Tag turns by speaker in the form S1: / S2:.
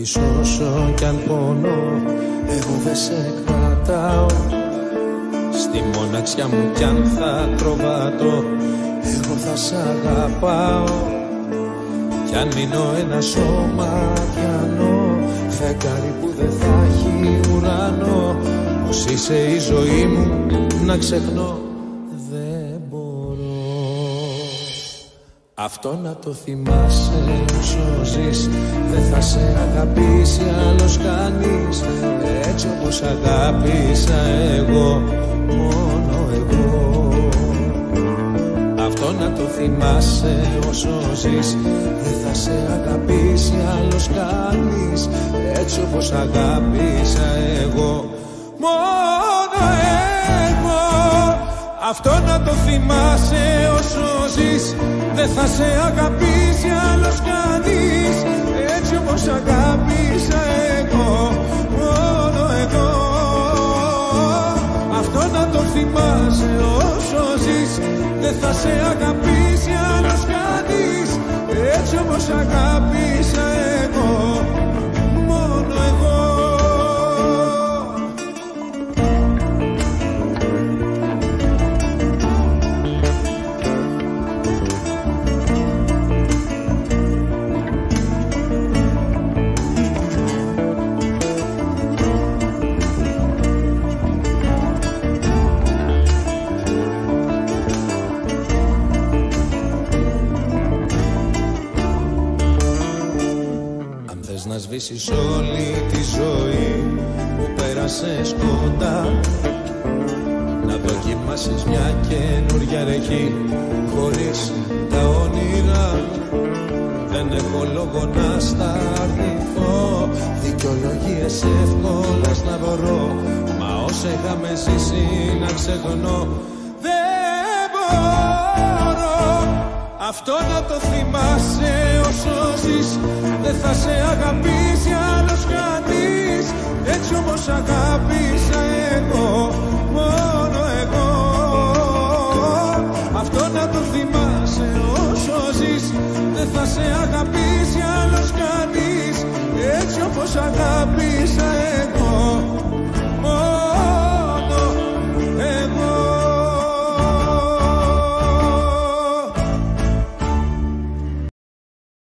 S1: ζεις όσο κι αν πονώ, εγώ δεν σε κρατάω. Στη μοναξιά μου κι αν θα τροβατώ, εγώ θα σ' αγαπάω. Κι αν μείνω ένα σώμα πιανό, φεγγάρι που δεν θα έχει ουρανό, πως είσαι η ζωή μου να ξεχνώ δεν μπορώ. Αυτό να το θυμάσαι όσο ζεις, δεν θα σε αγαπήσει άλλος κανείς, έτσι όπως αγάπησα εγώ, μόνο εγώ. Αυτό να το θυμάσαι όσο ζεις, δεν θα σε αγαπήσει άλλος κανείς, έτσι όπως αγάπησα εγώ, μόνο εγώ. Αυτό να το θυμάσαι όσο ζεις, δεν θα σε αγαπήσει άλλος κανείς, έτσι όπως αγάπησα εγώ, μόνο εγώ. Αυτό να το θυμάσαι όσο ζεις, δεν θα σε αγαπήσει άλλος κανείς, έτσι όπως αγάπησα εγώ, μόνο εγώ. Να σβήσεις όλη τη ζωή που πέρασες κοντά, να δοκιμάσεις μια καινούρια ρεχή χωρίς τα όνειρα. Δεν έχω λόγο να στα αρνηθώ, δικαιολογίες εύκολες να βρω, μα όσα είχαμε ζήσει να ξεχνώ δεν μπορώ. Αυτό να το θυμάσαι όσο ζεις, δεν θα σε αγαπήσει άλλος κανείς, έτσι όπως αγάπησα